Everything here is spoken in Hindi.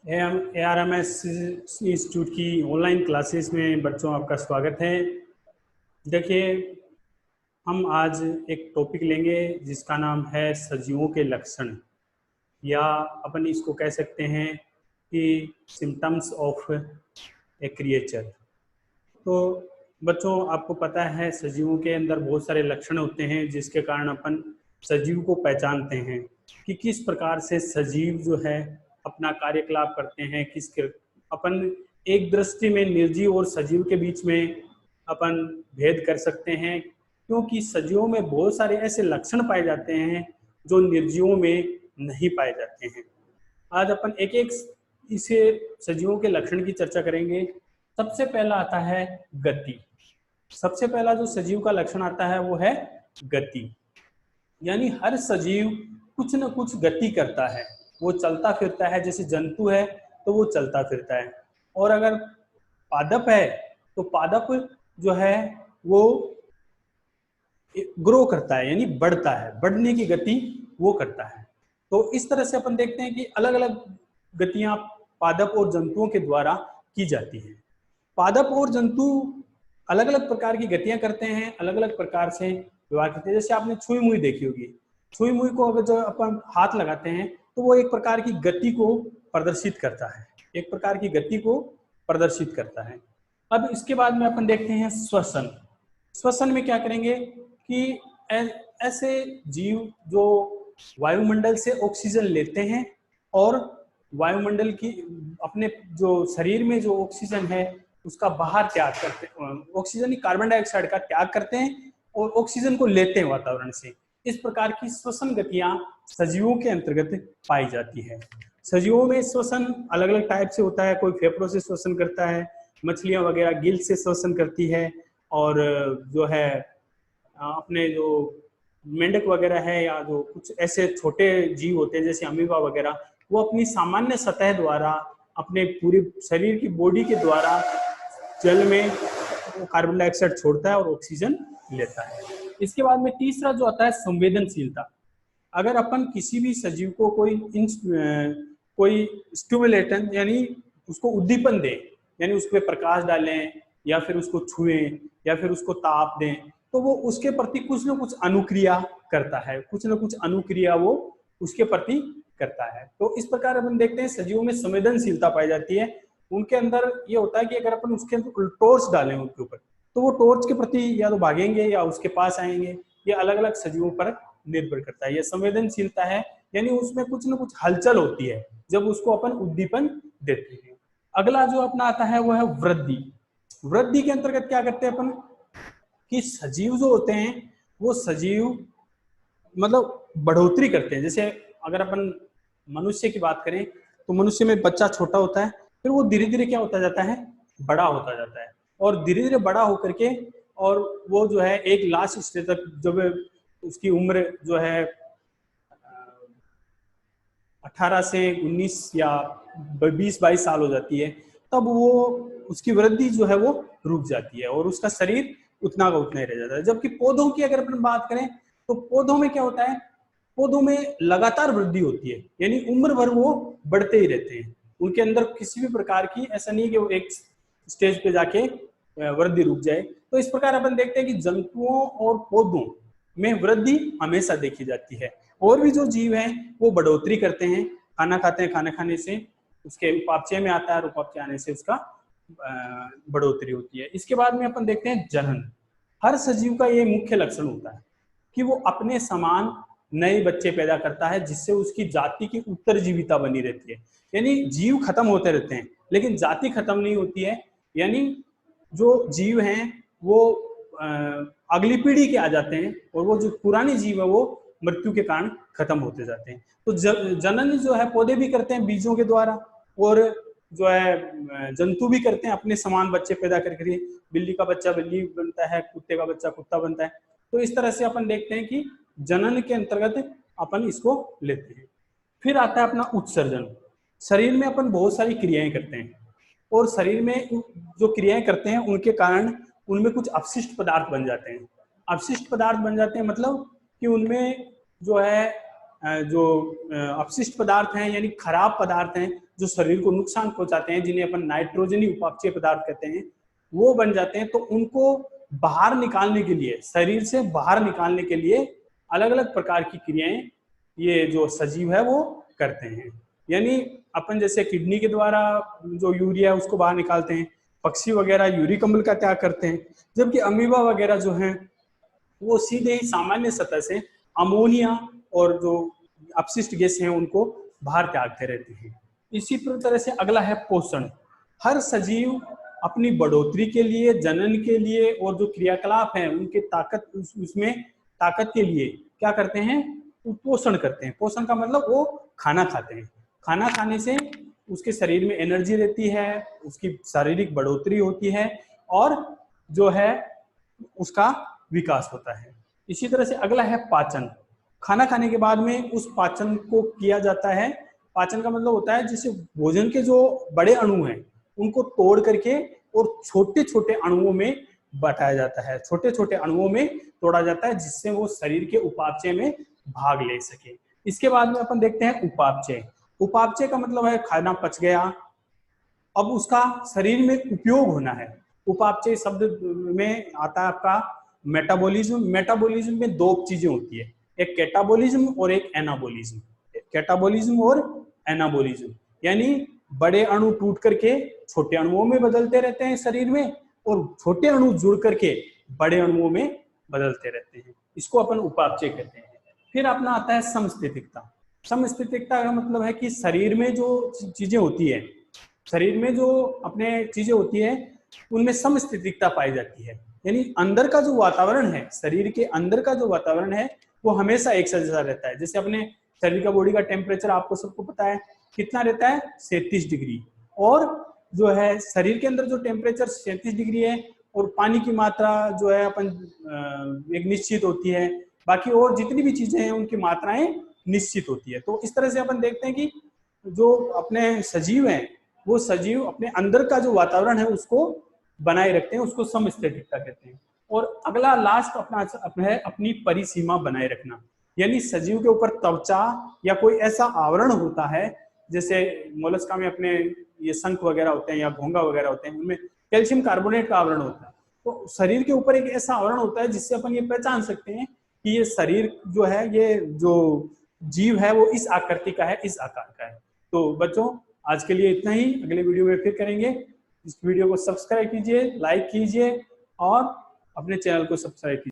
ARMS इंस्टीट्यूट की ऑनलाइन क्लासेस में बच्चों आपका स्वागत है। देखिए, हम आज एक टॉपिक लेंगे जिसका नाम है सजीवों के लक्षण, या अपन इसको कह सकते हैं कि सिम्टम्स ऑफ ए क्रिएचर। तो बच्चों, आपको पता है सजीवों के अंदर बहुत सारे लक्षण होते हैं जिसके कारण अपन सजीव को पहचानते हैं कि किस प्रकार से सजीव जो है अपना कार्यकलाप करते हैं। अपन एक दृष्टि में निर्जीव और सजीव के बीच में अपन भेद कर सकते हैं, क्योंकि सजीवों में बहुत सारे ऐसे लक्षण पाए जाते हैं जो निर्जीवों में नहीं पाए जाते हैं। आज अपन एक एक इसे सजीवों के लक्षण की चर्चा करेंगे। सबसे पहला आता है गति। सबसे पहला जो सजीव का लक्षण आता है वो है गति, यानी हर सजीव कुछ न कुछ गति करता है, वो चलता फिरता है। जैसे जंतु है तो वो चलता फिरता है, और अगर पादप है तो पादप जो है वो ग्रो करता है, यानी बढ़ता है, बढ़ने की गति वो करता है। तो इस तरह से अपन देखते हैं कि अलग अलग गतियां पादप और जंतुओं के द्वारा की जाती हैं। पादप और जंतु अलग अलग प्रकार की गतियां करते हैं, अलग अलग प्रकार से व्यवहार करते हैं। जैसे आपने छुई मुई देखी होगी, छुई मुई को अगर जब अपन हाथ लगाते हैं तो वो एक प्रकार की गति को प्रदर्शित करता है, एक प्रकार की गति को प्रदर्शित करता है। अब इसके बाद में अपन देखते हैं श्वसन। श्वसन में क्या करेंगे कि ऐसे जीव जो वायुमंडल से ऑक्सीजन लेते हैं और वायुमंडल की अपने जो शरीर में जो ऑक्सीजन है उसका बाहर त्याग करते हैं, ऑक्सीजन कार्बन डाइऑक्साइड का त्याग करते हैं और ऑक्सीजन को लेते हैं वातावरण से। इस प्रकार की श्वसन गतियां सजीवों के अंतर्गत पाई जाती है। सजीवों में श्वसन अलग अलग टाइप से होता है। कोई फेफड़ों से श्वसन करता है, मछलियां वगैरह गिल से श्वसन करती है, और जो है अपने जो मेंढक वगैरह है या जो कुछ ऐसे छोटे जीव होते हैं जैसे अमीबा वगैरह, वो अपनी सामान्य सतह द्वारा अपने पूरे शरीर की बॉडी के द्वारा जल में कार्बन डाइऑक्साइड छोड़ता है और ऑक्सीजन लेता है। इसके बाद में तीसरा जो आता है संवेदनशीलता। अगर अपन किसी भी सजीव को कोई स्टिमुलेटन यानी उसको उद्दीपन दें, यानी उस पर प्रकाश डालें या फिर उसको छुएं या फिर उसको ताप दें, तो वो उसके प्रति कुछ न कुछ अनुक्रिया करता है, कुछ न कुछ अनुक्रिया वो उसके प्रति करता है। तो इस प्रकार अपन देखते हैं सजीवों में संवेदनशीलता पाई जाती है। उनके अंदर ये होता है कि अगर अपन उसके अंदर टॉर्च डालें उनके ऊपर, तो वो टॉर्च के प्रति या तो भागेंगे या उसके पास आएंगे। ये अलग अलग सजीवों पर निर्भर करता है। यह संवेदनशीलता है, यानी उसमें कुछ न कुछ हलचल होती है जब उसको अपन उद्दीपन देते हैं। अगला जो अपना आता है वो है वृद्धि। वृद्धि के अंतर्गत क्या करते हैं अपन कि सजीव जो होते हैं वो सजीव मतलब बढ़ोतरी करते हैं। जैसे अगर अपन मनुष्य की बात करें तो मनुष्य में बच्चा छोटा होता है, फिर वो धीरे धीरे क्या होता जाता है, बड़ा होता जाता है, और धीरे धीरे बड़ा होकर के और वो जो है एक लास्ट स्टेज तक, जब उसकी उम्र जो है 18 से 19 या 20-22 साल हो जाती है, तब वो उसकी वृद्धि जो है वो रुक जाती है और उसका शरीर उतना का उतना ही रह जाता है। जबकि पौधों की अगर अपन बात करें तो पौधों में क्या होता है, पौधों में लगातार वृद्धि होती है, यानी उम्र भर वो बढ़ते ही रहते हैं। उनके अंदर किसी भी प्रकार की ऐसा नहीं कि वो एक स्टेज पे जाके वृद्धि रुक जाए। तो इस प्रकार अपन देखते हैं कि जंतुओं और पौधों में वृद्धि हमेशा देखी जाती है। और भी जो जीव हैं वो बढ़ोतरी करते हैं, खाना खाते हैं, खाना खाने से उसके उपापचय में आता है और उपापचय आने से उसका बढ़ोतरी होती है। इसके बाद में अपन देखते हैं जनन। हर सजीव का ये मुख्य लक्षण होता है कि वो अपने समान नए बच्चे पैदा करता है, जिससे उसकी जाति की उत्तरजीविता बनी रहती है। यानी जीव खत्म होते रहते हैं लेकिन जाति खत्म नहीं होती है, यानी जो जीव हैं वो अगली पीढ़ी के आ जाते हैं और वो जो पुराने जीव है वो मृत्यु के कारण खत्म होते जाते हैं। तो जनन जो है पौधे भी करते हैं बीजों के द्वारा, और जो है जंतु भी करते हैं अपने समान बच्चे पैदा करके। बिल्ली का बच्चा बिल्ली बनता है, कुत्ते का बच्चा कुत्ता बनता है। तो इस तरह से अपन देखते हैं कि जनन के अंतर्गत अपन इसको लेते हैं। फिर आता है अपना उत्सर्जन। शरीर में अपन बहुत सारी क्रियाएं करते हैं और शरीर में जो क्रियाएं करते हैं उनके कारण उनमें कुछ अपशिष्ट पदार्थ बन जाते हैं। अपशिष्ट पदार्थ बन जाते हैं मतलब कि उनमें जो है जो अपशिष्ट पदार्थ हैं यानी खराब पदार्थ हैं जो शरीर को नुकसान पहुंचाते हैं, जिन्हें अपन नाइट्रोजनी उपापचय पदार्थ कहते हैं, वो बन जाते हैं। तो उनको बाहर निकालने के लिए, शरीर से बाहर निकालने के लिए अलग अलग प्रकार की क्रियाएं ये जो सजीव है वो करते हैं। यानी अपन जैसे किडनी के द्वारा जो यूरिया है उसको बाहर निकालते हैं, पक्षी वगैरह यूरिक अम्ल का त्याग करते हैं, जबकि अमीबा वगैरह जो हैं वो सीधे ही सामान्य सतह से अमोनिया और जो अपशिष्ट गैस हैं उनको बाहर त्यागते रहते हैं। इसी तरह से अगला है पोषण। हर सजीव अपनी बढ़ोतरी के लिए, जनन के लिए और जो क्रियाकलाप हैं उनके ताकत उसमें ताकत के लिए क्या करते हैं, पोषण करते हैं। पोषण का मतलब वो खाना खाते हैं। खाना खाने से उसके शरीर में एनर्जी रहती है, उसकी शारीरिक बढ़ोतरी होती है और जो है उसका विकास होता है। इसी तरह से अगला है पाचन। खाना खाने के बाद में उस पाचन को किया जाता है। पाचन का मतलब होता है जिसे भोजन के जो बड़े अणु हैं उनको तोड़ करके और छोटे छोटे अणुओं में बटाया जाता है, छोटे छोटे अणुओं में तोड़ा जाता है, जिससे वो शरीर के उपापचय में भाग ले सके। इसके बाद में अपन देखते हैं उपापचय। उपापचय का मतलब है खाना पच गया, अब उसका शरीर में उपयोग होना है। उपापचय शब्द में आता है आपका मेटाबॉलिज्म। मेटाबॉलिज्म में दो चीजें होती है, एक कैटाबॉलिज्म और एक एनाबॉलिज्म। कैटाबॉलिज्म और एनाबॉलिज्म यानी बड़े अणु टूट करके छोटे अणुओं में बदलते रहते हैं शरीर में, और छोटे अणु जुड़ करके बड़े अणुओं में बदलते रहते हैं। इसको अपन उपापचय कहते हैं। फिर अपना आता है समस्थितिकता। समस्थितिकता का मतलब है कि शरीर में जो चीजें होती है, शरीर में जो अपने चीजें होती है उनमें समस्थितिकता पाई जाती है। यानी अंदर का जो वातावरण है, शरीर के अंदर का जो वातावरण है वो हमेशा एक जैसा रहता है। जैसे अपने शरीर का बॉडी का टेम्परेचर आपको सबको पता है कितना रहता है, 37 डिग्री। और जो है शरीर के अंदर जो टेम्परेचर 37 डिग्री है और पानी की मात्रा जो है अपन एक निश्चित होती है, बाकी और जितनी भी चीजें हैं उनकी मात्राएं निश्चित होती है। तो इस तरह से अपन देखते हैं कि जो अपने सजीव हैं वो सजीव अपने अंदर का जो वातावरण है उसको बनाए रखते हैं, उसको समस्थितिकता कहते हैं। और अगला लास्ट अपना है अपनी परिसीमा बनाए रखना। यानी सजीव के ऊपर त्वचा या कोई ऐसा आवरण होता है, जैसे मोलस्का में अपने ये शंख वगैरह होते हैं या घोंगा वगैरह होते हैं, उनमें कैल्शियम कार्बोनेट का आवरण होता है। तो शरीर के ऊपर एक ऐसा आवरण होता है जिससे अपन ये पहचान सकते हैं कि ये शरीर जो है, ये जो जीव है वो इस आकृति का है, इस आकार का है। तो बच्चों आज के लिए इतना ही, अगले वीडियो में फिर करेंगे। इस वीडियो को सब्सक्राइब कीजिए, लाइक कीजिए और अपने चैनल को सब्सक्राइब कीजिए।